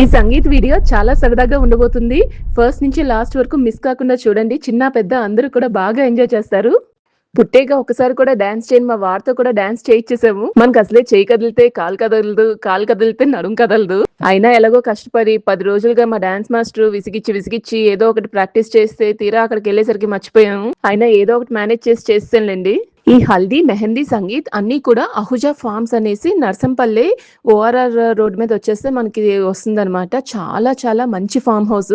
ఈ సంగీత్ వీడియో చాలా సరదాగా ఉండబోతుంది. ఫస్ట్ నుంచి లాస్ట్ వరకు మిస్ కాకుండా చూడండి. చిన్న, పెద్ద అందరూ కూడా బాగా ఎంజాయ్ చేస్తారు. పుట్టేగా ఒకసారి కూడా డాన్స్ చేయని మా వారితో కూడా డాన్స్ చేయిచ్చేసాము. మనకసలే చెయ్యి కదిలితే కాలు కదలదు, కాలు కదిలితే నడుము కదలదు. అయినా ఎలాగో కష్టపడి 10 రోజులుగా మా డాన్స్ మాస్టర్ విసిగిచ్చి ఏదో ఒకటి ప్రాక్టీస్ చేస్తే తీరా అక్కడికెళ్ళేసరికి మర్చిపోయాము. అయినా ఏదో ఒకటి మేనేజ్ చేసి చేసేసానులెండి. ఈ హల్దీ, మెహందీ, సంగీత్ అన్నీ కూడా అహుజా ఫార్మ్స్ అనేసి నర్సంపల్లె ఓఆర్ఆర్ రోడ్ మీద వచ్చేస్తే మనకి వస్తుందనమాట. చాలా చాలా మంచి ఫార్మ్ హౌస్.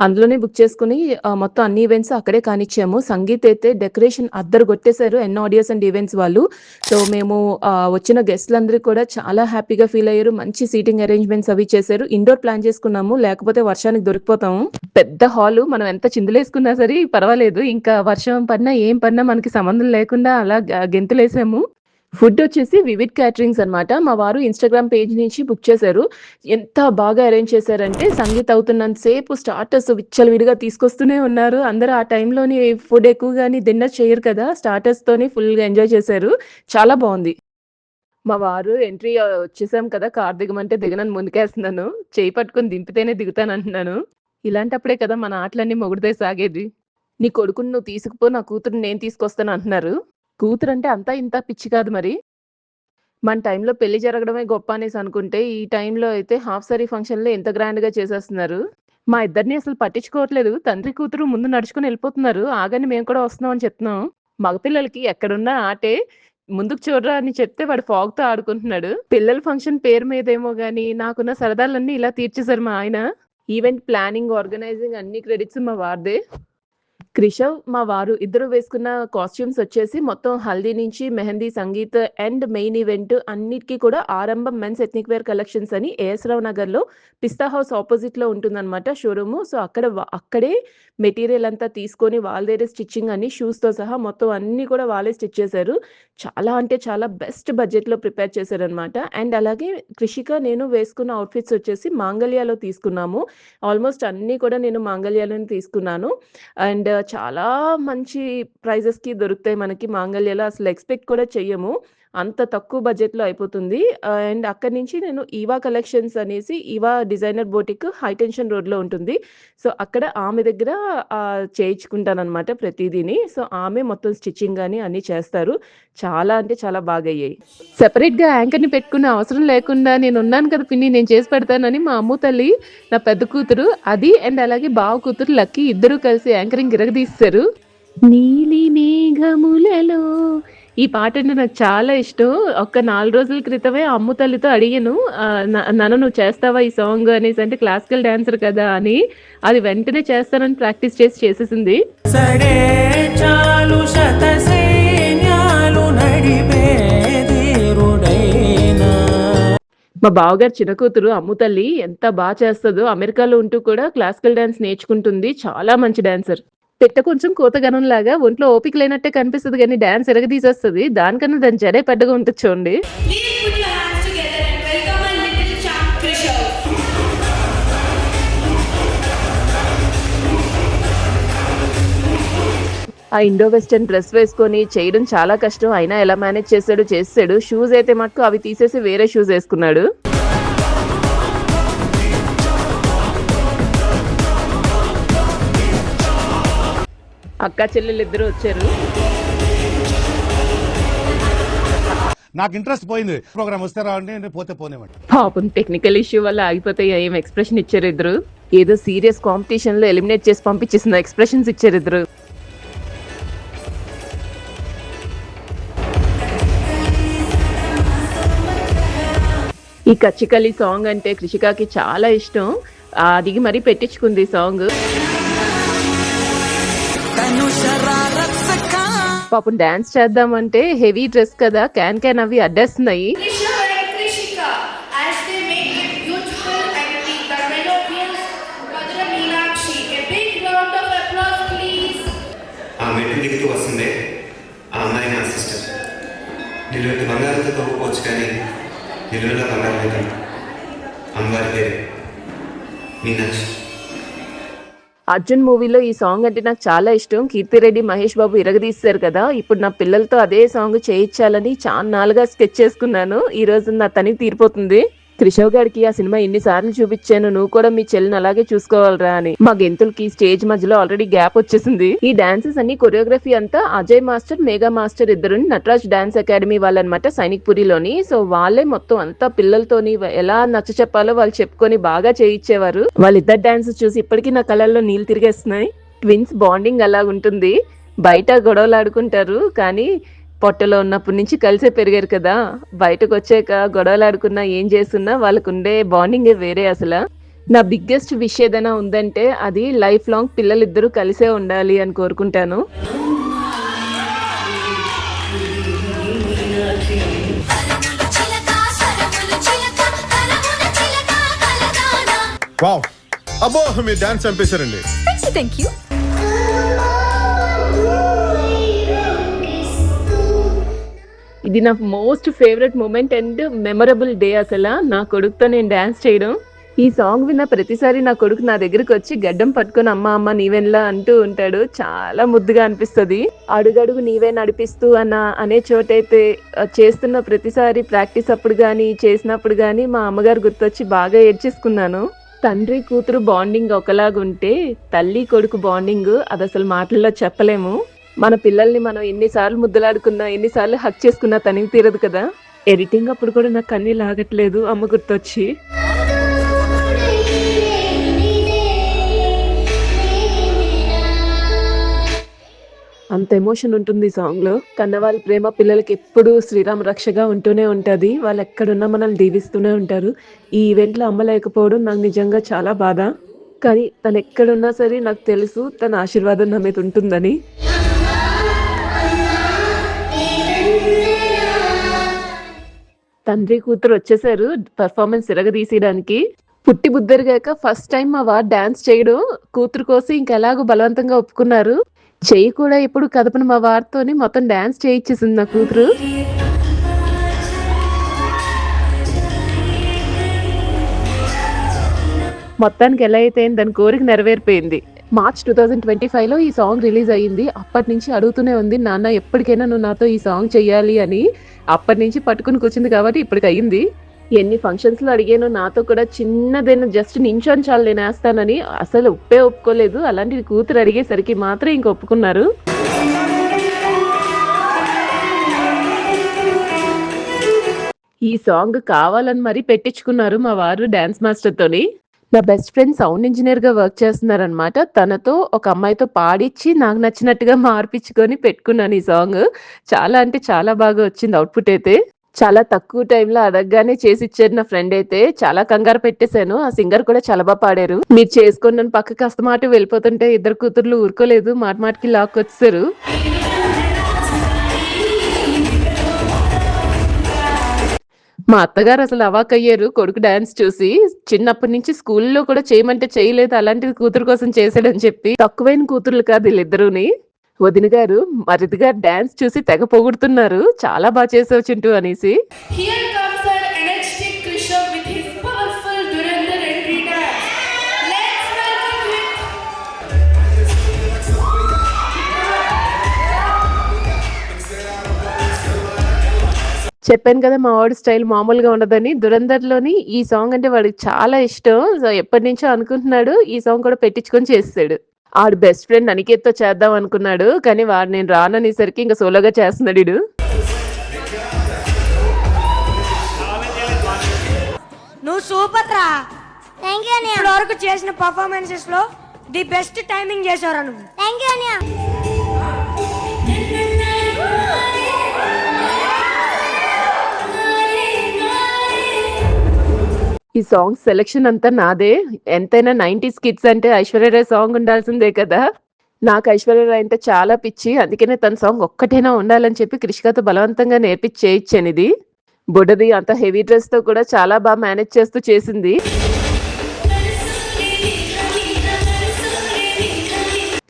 అందులోనే బుక్ చేసుకొని మొత్తం అన్ని ఈవెంట్స్ అక్కడే కానిచ్చాము. సంగీత్ అయితే డెకరేషన్ అద్దరగొట్టేశారు ఎన్ ఆడియోస్ అండ్ ఈవెంట్స్ వాళ్ళు. సో మేము వచ్చిన గెస్ట్‌లందరూ కూడా చాలా హ్యాపీగా ఫీల్ అయ్యారు. మంచి సీటింగ్ అరేంజ్‌మెంట్స్ అవి చేశారు. ఇండోర్ ప్లాన్ చేసుకున్నాము. లేకపోతే వర్షానికి దొరికిపోతాము. పెద్ద హాలు మనం ఎంత చిందులేసుకున్నా సరే పర్వాలేదు. ఇంకా వర్షం పడినా, ఏం పడినా మనకి సంబంధం లేకుండా అలా గెంతులేసాము. ఫుడ్ వచ్చేసి వివిడ్ క్యాటరింగ్స్ అనమాట. మా వారు ఇన్‌స్టాగ్రామ్ పేజ్ నుంచి బుక్ చేశారు. ఎంత బాగా అరేంజ్ చేశారంటే సంగీత్ అవుతున్నంత సేపు స్టార్టర్స్ విచ్చలవిడిగా తీసుకొస్తూనే ఉన్నారు. అందరూ ఆ టైంలోని ఫుడ్ ఎక్కువగాని డిన్నర్ చేయరు కదా! స్టార్టర్స్‌తోని ఫుల్‌గా ఎంజాయ్ చేశారు. చాలా బావుంది. మా వారు ఎంట్రీ వచ్చేసాం కదా! కారు దిగమంటే దిగనని ముందుకేస్తున్నాను. చెయ్యి పట్టుకొని దింపితేనే దిగుతానంటున్నాను. ఇలాంటప్పుడే కదా మన ఆటలన్నీ మొగుడుతో సాగేది. నీ కొడుకుని నువ్వు తీసుకుపో, నా కూతురిని నేను తీసుకొస్తాను అంటున్నారు. కూతురంటే అంతా ఇంతా పిచ్చి కాదు మరి. మన టైంలో పెళ్లి జరగడమే గొప్ప అనేసి అనుకుంటే, ఈ టైంలో అయితే హాఫ్ సారీ ఫంక్షన్‌లో ఎంత గ్రాండ్‌గా చేసేస్తున్నారు. మా ఇద్దరిని అసలు పట్టించుకోవట్లేదు. తండ్రి, కూతురు ముందు నడుచుకొని ఎళ్ళిపోతున్నారు. ఆగండి మేము కూడా వస్తున్నాం అని చెప్తున్నాం. మగపిల్లలకి ఎక్కడున్నా ఆటే. ముందుకు చూడరా అని చెప్తే వాడు ఫాగ్‌తో ఆడుకుంటున్నాడు. పిల్లల ఫంక్షన్ పేరు మీదేమో గాని, నాకున్న సరదాలన్నీ ఇలా తీర్చేసారు మా ఆయన. ఈవెంట్ ప్లానింగ్, ఆర్గనైజింగ్ అన్ని క్రెడిట్స్ మా వారిదే. క్రిషవ్, మా వారు ఇద్దరు వేసుకున్న కాస్ట్యూమ్స్ వచ్చేసి మొత్తం హల్దీ నుంచి mehndi, sangeet and main event అన్నిటికి కూడా ఆరంభం మెన్స్ ఎథ్నిక్ వేర్ కలెక్షన్స్ అని ఏఎస్ రావు నగర్‌లో పిస్తా హౌస్ అపోజిట్‌లో ఉంటుందన్నమాట షోరూము. సో, అక్కడే మెటీరియల్ అంతా తీసుకొని వాళ్ళ దగ్గరే స్టిచ్చింగ్ అని షూస్‌తో సహా మొత్తం అన్నీ కూడా వాళ్ళే స్టిచ్ చేశారు. చాలా అంటే చాలా బెస్ట్ బడ్జెట్‌లో ప్రిపేర్ చేశారన్నమాట. అండ్ అలాగే కృషిక, నేను వేసుకున్న అవుట్‌ఫిట్స్ వచ్చేసి మాంగళ్యాలో తీసుకున్నాము. ఆల్మోస్ట్ అన్నీ కూడా నేను మాంగళ్యాలోనే తీసుకున్నాను. అండ్ చాలా మంచి ప్రైజెస్‌కి దొరుకుతాయి మనకి మాంగళ్యలో. అసలు ఎక్స్‌పెక్ట్ కూడా చెయ్యము. అంత తక్కువ బడ్జెట్‌లో అయిపోతుంది. అండ్ అక్కడి నుంచి నేను ఈవా కలెక్షన్స్ అనేసి Eva designer boutique high tension రోడ్‌లో ఉంటుంది. సో, అక్కడ ఆమె దగ్గర చేయించుకుంటాననమాట ప్రతీదీని. సో, ఆమె మొత్తం స్టిచ్చింగ్ గాని అన్నీ చేస్తారు. చాలా అంటే చాలా బాగయ్యాయి. సెపరేట్‌గా యాంకర్‌ని పెట్టుకునే అవసరం లేకుండా నేనున్నాను కదా పిన్ని నేను చేసి పెడతానని మా అమ్ము తల్లి, నా పెద్ద కూతురు అది అండ్ అలాగే బావ కూతురు లక్కీ ఇద్దరూ కలిసి యాంకరింగ్ ఇరగదీసేశారు. నీలి మేఘములలో ఈ పాటంటే నాకు చాలా ఇష్టం. ఒక 4 రోజుల క్రితమే అమ్ము తల్లితో అడిగాను. నాన్న నువ్వు చేస్తావా ఈ సాంగ్ అనేసి, అంటే క్లాసికల్ డాన్సర్ కదా అని. అది వెంటనే చేస్తానని ప్రాక్టీస్ చేసి చేసేసింది. సడే చాలు శత సైన్యాలు నడిపే ధీరుడైనా. మా బావగారు చిన్న కూతురు అమ్ము తల్లి ఎంత చేస్తదో. అమెరికాలో ఉంటూ కూడా క్లాసికల్ డాన్స్ నేర్చుకుంటుంది. చాలా మంచి డాన్సర్. పెట్ట కొంచెం కోతగనంలాగా ఒంట్లో ఓపిక లేనట్టే కనిపిస్తది గానీ డాన్స్ ఇరగదీసేస్తది. దానికన్నా దాని జడే పెద్దగా ఉంటది చూడండి. Please put your hands together and welcome our little champ Krishav. ఆ ఇండో వెస్టర్న్ డ్రెస్ వేసుకొని చేయడం చాలా కష్టం. అయినా ఎలా మేనేజ్ చేసాడు. షూస్ అయితే మటుకు అవి తీసేసి వేరే షూస్ ఏసుకున్నాడు. అక్కా చెల్లెలిద్దరూ వచ్చారు. నాకు ఇంట్రెస్ట్ పోయింది. ప్రోగ్రామ్ వస్తే రావండి, పోతే పోనేవండి. పాపం టెక్నికల్ ఇష్యూ వల్ల ఆగిపోతాయి. ఏం ఎక్స్ప్రెషన్ ఇచ్చారు ఇద్దరు. ఏదో సీరియస్ కాంపిటీషన్ లో ఎలిమినేట్ చేసి పంపించేసిన ఎక్స్ప్రెషన్స్ ఇచ్చారు ఇద్దరు. ఈ కచ్చికలి సాంగ్ అంటే కృషికాకి చాలా ఇష్టం. అడిగి మరీ పెట్టించుకుంది ఈ సాంగ్. పాపం డాన్స్ చేద్దామంటే హెవీ డ్రెస్ కదా, క్యాన్ అవి అడ్డేస్తున్నాయి. Krishav and Krishika as they make it beautiful and keep the melodious Madhura Meenakshi. A big round of applause please. ఆ మెట్టు దిగుతూ వస్తుంది. ఆ అమ్మాయి నా సిస్టర్. నిలువెత్తు బంగారంతో తవ్వుకోవచ్చు కానీ నిలువెల్ల బంగారం లేదు. అమ్మవారి పేరు మీనాక్షి. అర్జున్ మూవీలో ఈ సాంగ్ అంటే నాకు చాలా ఇష్టం. కీర్తిరెడ్డి, మహేష్ బాబు ఇరగదీశారు కదా. ఇప్పుడు నా పిల్లలతో అదే సాంగ్ చేయించాలని చాన్నాళ్ళుగా స్కెచ్ చేసుకున్నాను. ఈ రోజు నా తని తీరిపోతుంది. క్రిషవ్ గారికి ఆ సినిమా ఎన్నిసార్లు చూపించాను, నువ్వు కూడా మీ చెల్లిని అలాగే చూసుకోవాలరా అని. మా గెంతులకి స్టేజ్ మధ్యలో ఆల్రెడీ గ్యాప్ వచ్చేసింది. ఈ డాన్సెస్ అన్ని కొరియోగ్రఫీ అంతా అజయ్ మాస్టర్, మేఘా మాస్టర్ ఇద్దరు నటరాజ్ డాన్స్ అకాడమీ వాళ్ళనమాట, సైనిక్ పురిలోని. సో వాళ్ళే మొత్తం అంతా పిల్లలతోని ఎలా నచ్చ చెప్పాలో వాళ్ళు చెప్పుకొని బాగా చేయించేవారు. వాళ్ళిద్దరు డాన్సెస్ చూసి ఇప్పటికీ నా కళ్ళల్లో నీళ్ళు తిరిగేస్తున్నాయి. ట్విన్స్ బాండింగ్ అలా ఉంటుంది. బయట గొడవలు ఆడుకుంటారు కానీ పొట్టలో ఉన్నప్పటి నుంచి కలిసే పెరిగారు కదా, బయటకు వచ్చాక గొడవలు ఆడుకున్నా ఏం చేస్తున్నా వాళ్ళకు ఉండే బాండింగే వేరే. అసలు నా బిగ్గెస్ట్ విష్ ఏదైనా ఉందంటే అది లైఫ్ లాంగ్ పిల్లలిద్దరూ కలిసే ఉండాలి అని కోరుకుంటాను. వావ్, అబ్బో మీరు డాన్స్ చంపేశారండి. Thank you. ఇది నా most favourite moment and memorable day. అసలు నా కొడుకుతో నేను డాన్స్ చేయడం. ఈ సాంగ్ విన్న ప్రతిసారి నా కొడుకు నా దగ్గరికి వచ్చి గడ్డం పట్టుకొని అమ్మ అమ్మ నీవెన్లా అంటూ ఉంటాడు. చాలా ముద్దుగా అనిపిస్తుంది. అడుగడుగు నీవే నడిపిస్తూ అనే చోటైతే చేస్తున్న ప్రతిసారి ప్రాక్టీస్ అప్పుడు కానీ చేసినప్పుడు కానీ మా అమ్మగారు గుర్తొచ్చి బాగా ఏడ్చేసుకున్నాను. తండ్రి కూతురు బాండింగ్ ఒకలాగుంటే తల్లి కొడుకు బాండింగ్ అది అసలు మాటల్లో చెప్పలేము. మన పిల్లల్ని మనం ఎన్నిసార్లు ముద్దులాడుకున్నా ఎన్నిసార్లు హక్ చేసుకున్నా తనివి తీరదు కదా. ఎడిటింగ్ అప్పుడు కూడా నాకు కన్నీళ్ళు ఆగట్లేదు అమ్మ గుర్తొచ్చి. అంత ఎమోషన్ ఉంటుంది ఈ సాంగ్ లో. కన్నవాళ్ళ ప్రేమ పిల్లలకి ఎప్పుడు శ్రీరామ రక్షగా ఉంటూనే ఉంటది. వాళ్ళు ఎక్కడున్నా మనల్ని దీవిస్తూనే ఉంటారు. ఈ ఈవెంట్ లో అమ్మ లేకపోవడం నాకు నిజంగా చాలా బాధ. కానీ తను ఎక్కడున్నా సరే నాకు తెలుసు తన ఆశీర్వాదం నా మీద ఉంటుందని. తండ్రి కూతురు వచ్చేసారు పర్ఫార్మెన్స్ తిరగదీసేయడానికి. పుట్టి బుద్ధరిగాక ఫస్ట్ టైం మా వారు డాన్స్ చేయడం కూతురు కోసం ఇంకెలాగో బలవంతంగా ఒప్పుకున్నారు. చెయ్యి కూడా ఎప్పుడు కదపని మా వారితోని మొత్తం డాన్స్ చేయించేసింది నా కూతురు. మొత్తానికి ఎలా అయితే దాని కోరిక నెరవేరిపోయింది. మార్చ్ 2025లో ఈ సాంగ్ రిలీజ్ అయ్యింది. అప్పటి నుంచి అడుగుతూనే ఉంది, నాన్న ఎప్పటికైనా నువ్వు నాతో ఈ సాంగ్ చెయ్యాలి అని. అప్పటి నుంచి పట్టుకుని కూర్చుంది కాబట్టి ఇప్పటికి అయ్యింది. ఎన్ని ఫంక్షన్స్ లో అడిగాను, నాతో కూడా చిన్నదైనా జస్ట్ నించొని చాలు నేను వేస్తానని. అసలు ఒప్పుకోలేదు. అలాంటిది కూతురు అడిగేసరికి మాత్రం ఇంక ఒప్పుకున్నారు. ఈ సాంగ్ కావాలని మరీ పెట్టించుకున్నారు మా వారు డాన్స్ మాస్టర్ తోని. నా బెస్ట్ ఫ్రెండ్ సౌండ్ ఇంజనీర్ గా వర్క్ చేస్తున్నారనమాట. తనతో ఒక అమ్మాయితో పాడిచ్చి నాకు నచ్చినట్టుగా మార్పించుకొని పెట్టుకున్నాను ఈ సాంగ్. చాలా అంటే చాలా బాగా వచ్చింది అవుట్పుట్ అయితే. చాలా తక్కువ టైంలో అడగగానే చేసి ఇచ్చారు నా ఫ్రెండ్ అయితే. చాలా కంగారు పెట్టేశాను. ఆ సింగర్ కూడా చాలా బాగా పాడారు. మీరు చేసుకొని నన్ను పక్కకి అస్తమాట వెళ్ళిపోతుంటే ఇద్దరు కూతుర్లు ఊరుకోలేదు, మాటకి లాక్కొచ్చారు. మా అత్తగారు అసలు అవాకయ్యారు కొడుకు డాన్స్ చూసి. చిన్నప్పటి నుంచి స్కూల్లో కూడా చేయమంటే చేయలేదు, అలాంటిది కూతురు కోసం చేశాడని చెప్పి. తక్కువైన కూతుర్లు కాదు వీళ్ళిద్దరూని. వదిన గారు మరిది గారు డాన్స్ చూసి తెగ పొగుడుతున్నారు, చాలా బాగా చేసావు చింటూ అనేసి. Here comes our energetic Krishav with his powerful Durandar entry dance. Let's welcome him. చెప్పాను కదా మా వాడి స్టైల్ మామూలుగా ఉండదని. దురందర్లోని ఈ సాంగ్ అంటే వాడికి చాలా ఇష్టం. సో ఎప్పటి నుంచో అనుకుంటున్నాడు, ఈ సాంగ్ కూడా పెట్టించుకొని చేస్తాడు. ఆడు బెస్ట్ ఫ్రెండ్ అనికేత్తో చేద్దాం అనుకున్నాడు కానీ వాడు నేను రాననేసరికి ఇంకా సోలోగా చేస్తున్నాడు వీడు. నువ్వు సూపర్ రా. థ్యాంక్ యూ అన్నయ్య. ఇప్పటి వరకు చేసిన పర్ఫార్మెన్సెస్ లో ది బెస్ట్ టైమింగ్ చేశారా నువ్వు. థ్యాంక్ యూ అన్నయ్య. ఈ సాంగ్ సెలెక్షన్ అంతా నాదే. ఎంతైనా 90s కిడ్స్ అంటే ఐశ్వర్యరాయ్ సాంగ్ ఉండాల్సిందే కదా. నాకు ఐశ్వర్యరాయ్ అంటే చాలా పిచ్చి. అందుకనే తన సాంగ్ ఒక్కటైనా ఉండాలని చెప్పి క్రిషికాతో బలవంతంగా నేర్పించి చేయించాను ఇది. బుడ్డది అంత హెవీ డ్రెస్ తో కూడా చాలా బాగా మేనేజ్ చేస్తూ చేసింది.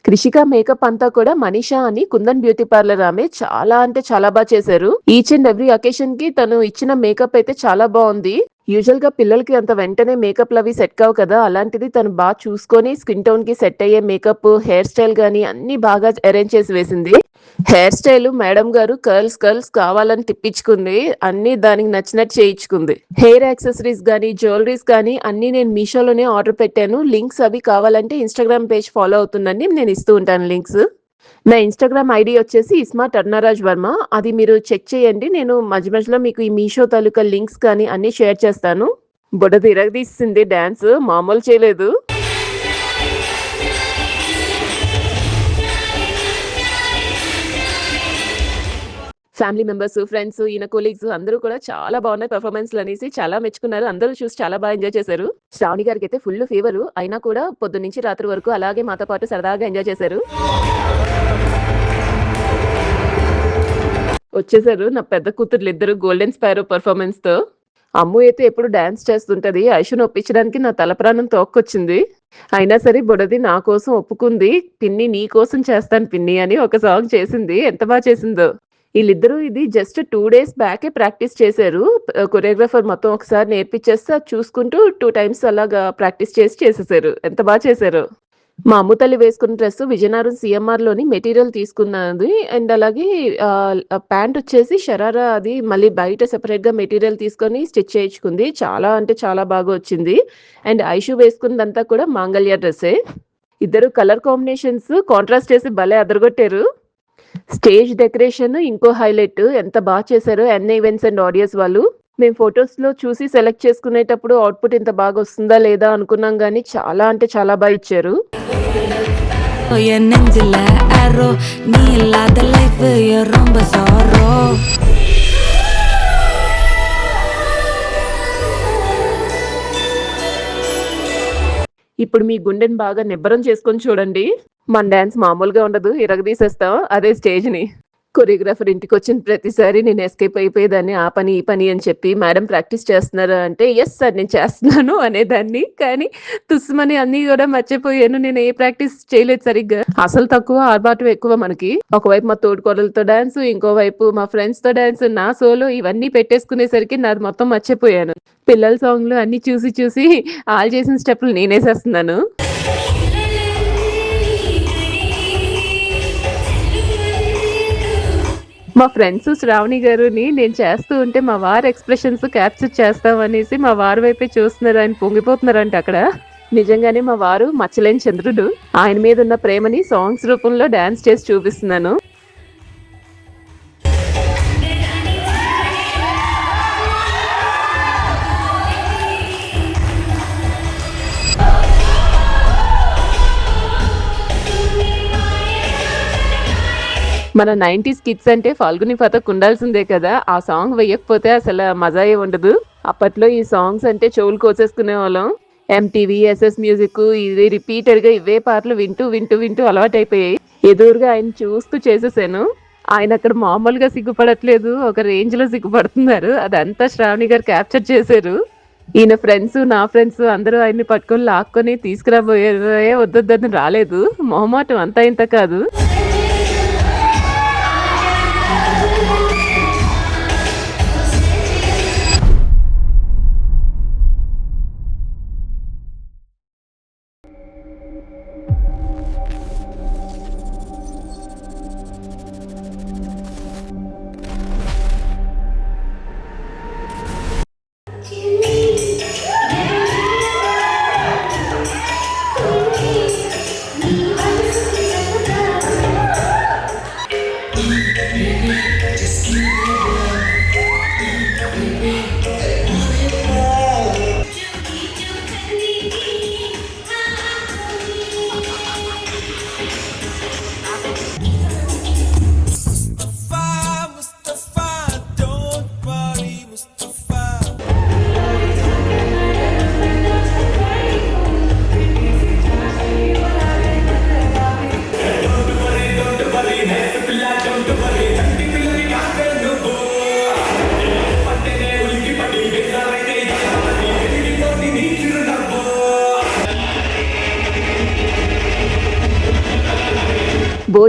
క్రిషిక మేకప్ అంతా కూడా మనీషా అని కుందన్ బ్యూటీ పార్లర్ ఆమె చాలా అంటే చాలా బాగా చేశారు. ఈచ్ అండ్ ఎవ్రీ అకేషన్ కి తను ఇచ్చిన మేకప్ అయితే చాలా బాగుంది. యూజువల్ గా పిల్లలకి అంత వెంటనే మేకప్లు అవి సెట్ కావు కదా, అలాంటిది తను బాగా చూసుకొని స్కిన్ టోన్ కి సెట్ అయ్యే మేకప్, హెయిర్ స్టైల్ గానీ అన్ని బాగా అరేంజ్ చేసి వేసింది. హెయిర్ స్టైల్ మేడం గారు కర్ల్స్ కావాలని తిప్పించుకుంది. అన్ని దానికి నచ్చినట్టు చేయించుకుంది. హెయిర్ యాక్సెసరీస్ గానీ, జ్యువెలరీస్ గానీ అన్ని నేను మీషోలోనే ఆర్డర్ పెట్టాను. లింక్స్ అవి కావాలంటే ఇన్‌స్టాగ్రామ్ పేజ్ ఫాలో అవుతుండండి. నేను ఇస్తూ ఉంటాను లింక్స్. నా ఇన్‌స్టాగ్రామ్ ఐడీ వచ్చేసి ఇస్మా టర్నరాజ్ వర్మ. అది మీరు చెక్ చేయండి. నేను మధ్యలో మీకు ఈ మీషో తాలూకా లింక్స్ కానీ అన్నీ షేర్ చేస్తాను. బుడ్డ తిరగదీసింది డాన్స్, మామూలు చేయలేదు. ఫ్యామిలీ మెంబర్స్, ఫ్రెండ్స్, ఈయన కొలీగ్స్ అందరూ కూడా చాలా బాగున్నాయి పెర్ఫార్మెన్స్‌లు అనేసి చాలా మెచ్చుకున్నారు. అందరూ చూసి చాలా బాగా ఎంజాయ్ చేశారు. శ్రావణి గారికైతే ఫుల్ ఫీవరు. అయినా కూడా పొద్దున్నుంచి రాత్రి వరకు అలాగే మాతో పాటు సరదాగా ఎంజాయ్ చేశారు. వచ్చేసారు నా పెద్ద కూతుర్లిద్దరు గోల్డెన్ స్పారో పెర్ఫార్మెన్స్‌తో. అమ్ము అయితే ఎప్పుడు డాన్స్ చేస్తుంటది. ఐషుని ఒప్పించడానికి నా తల ప్రాణం తోక్కొచ్చింది. అయినా సరే బుడది నా కోసం ఒప్పుకుంది. పిన్ని నీ కోసం చేస్తాను పిన్ని అని ఒక సాంగ్ చేసింది. ఎంత బాగా చేసిందో. ఈళ్ళిద్దరూ ఇది జస్ట్ 2 డేస్ బ్యాకే ప్రాక్టీస్ చేశారు. కొరియోగ్రాఫర్ మొత్తం ఒకసారి నేర్పించేస్తే అది చూసుకుంటూ 2 టైమ్స్ అలాగా ప్రాక్టీస్ చేసేసారు. ఎంత బాగా చేశారో. మా అమ్ము తల్లి వేసుకున్న డ్రెస్ విజయనగరం సీఎంఆర్‌లోని మెటీరియల్ తీసుకున్నది. అండ్ అలాగే ప్యాంట్ వచ్చేసి షరారా అది మళ్ళీ బయట సెపరేట్‌గా మెటీరియల్ తీసుకొని స్టిచ్ చేయించుకుంది. చాలా అంటే చాలా బాగా వచ్చింది. అండ్ ఐషు వేసుకున్నదంతా కూడా మాంగళ్య డ్రెస్సే. ఇద్దరు కలర్ కాంబినేషన్స్ కాంట్రాస్ట్ చేసి భలే అదరగొట్టారు. స్టేజ్ డెకరేషన్ ఇంకో హైలైట్. ఎంత బాగా చేశారో ఎన్ ఈవెంట్స్ అండ్ ఆడియోస్ వాళ్ళు. మేము ఫోటోస్‌లో చూసి సెలెక్ట్ చేసుకునేటప్పుడు అవుట్‌పుట్ ఇంత బాగా వస్తుందా లేదా అనుకున్నాం గానీ చాలా అంటే చాలా బాగా ఇచ్చారు. என் நெஞ்சில arrow நீ இல்லாத லைஃப் ரொம்ப sorrow ఇప్పుడు మీ గుండెని బాగా నిబ్బరం చేసుకొని చూడండి. మన డాన్స్ మామూలుగా ఉండదు. ఇరగదీసేస్తాం అదే స్టేజ్‌ని. కొరియోగ్రాఫర్ ఇంటికొచ్చిన ప్రతిసారి నేను ఎస్కేప్ అయిపోయేదాన్ని. ఆ పని, ఈ పని అని చెప్పి మేడం ప్రాక్టీస్ చేస్తున్నారా అంటే, యెస్ సార్ నేను చేస్తున్నాను అనేదాన్ని. కానీ తుస్సుమని అన్నీ కూడా మర్చిపోయాను. నేను ఏ ప్రాక్టీస్ చేయలేదు సరిగ్గా. అసలు తక్కువ, ఆర్భాటం ఎక్కువ మనకి. ఒకవైపు మా తోడికోడలతో డాన్స్, ఇంకోవైపు మా ఫ్రెండ్స్‌తో డాన్స్, నా సోలో ఇవన్నీ పెట్టేసుకునేసరికి నాది మొత్తం మర్చిపోయాను. పిల్లల సాంగ్‌లు అన్నీ చూసి ఆళ్ళు చేసిన స్టెప్పులు నేనేసేస్తున్నాను. మా ఫ్రెండ్స్ శ్రావణి గారుని నేను చేస్తూ ఉంటే మా వారి ఎక్స్‌ప్రెషన్స్ క్యాప్చర్ చేస్తామనేసి మా వారి వైపే చూస్తున్నారు. ఆయన పొంగిపోతున్నారంట అక్కడ. నిజంగానే మా వారు మచ్చలేని చంద్రుడు. ఆయన మీద ఉన్న ప్రేమని సాంగ్స్ రూపంలో డాన్స్ చేసి చూపిస్తున్నాను. మన 90s కిడ్స్ అంటే ఫాల్గుని పథక్ ఉండాల్సిందే కదా. ఆ సాంగ్ వేయకపోతే అసలు మజాయే ఉండదు. అప్పట్లో ఈ సాంగ్స్ అంటే చెవులు కోసేసుకునేవాళ్ళం. ఎంటీవీ, ఎస్ఎస్ మ్యూజిక్ ఇది రిపీటెడ్‌గా ఇవే పాటలు వింటూ అలవాటైపోయాయి. ఎదురుగా ఆయన చూస్తూ చేసేసాను. ఆయన అక్కడ మామూలుగా సిగ్గుపడట్లేదు. ఒక రేంజ్‌లో సిగ్గుపడుతున్నారు. అదంతా శ్రావణి గారు క్యాప్చర్ చేశారు. ఈయన ఫ్రెండ్స్, నా ఫ్రెండ్స్ అందరూ ఆయన్ని పట్టుకొని లాక్కొని తీసుకురాబోయారు. వద్దొద్దని రాలేదు. మొహమాటం అంతా ఇంత కాదు.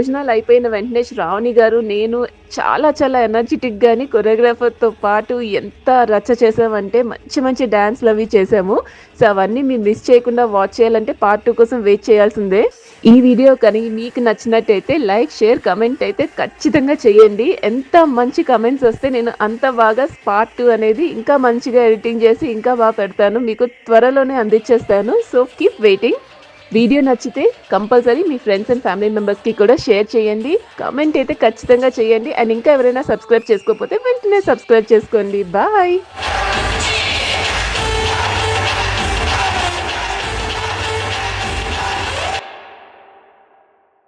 భోజనాలు అయిపోయిన వెంటనే శ్రావణి గారు నేను చాలా ఎనర్జెటిక్ గాని కొరియోగ్రాఫర్తో పాటు ఎంత రచ్చ చేసామంటే మంచి మంచి డాన్స్లు అవి చేసాము. సో అవన్నీ మీరు మిస్ చేయకుండా వాచ్ చేయాలంటే పార్ట్ 2 కోసం వెయిట్ చేయాల్సిందే. ఈ వీడియో కానీ మీకు నచ్చినట్టయితే లైక్, షేర్, కమెంట్ అయితే ఖచ్చితంగా చేయండి. ఎంత మంచి కమెంట్స్ వస్తే నేను అంత బాగా పార్ట్ 2 అనేది ఇంకా మంచిగా ఎడిటింగ్ చేసి ఇంకా బాగా పెడతాను, మీకు త్వరలోనే అందించేస్తాను. So keep waiting. వీడియో నచ్చితే కంపల్సరీ మీ ఫ్రెండ్స్ అండ్ ఫ్యామిలీ మెంబర్స్కి కూడా షేర్ చేయండి. కామెంట్ అయితే ఖచ్చితంగా చేయండి. అండ్ ఇంకా ఎవరైనా సబ్స్క్రైబ్ చేసుకోకపోతే వెంటనే సబ్స్క్రైబ్ చేసుకోండి. బాయ్.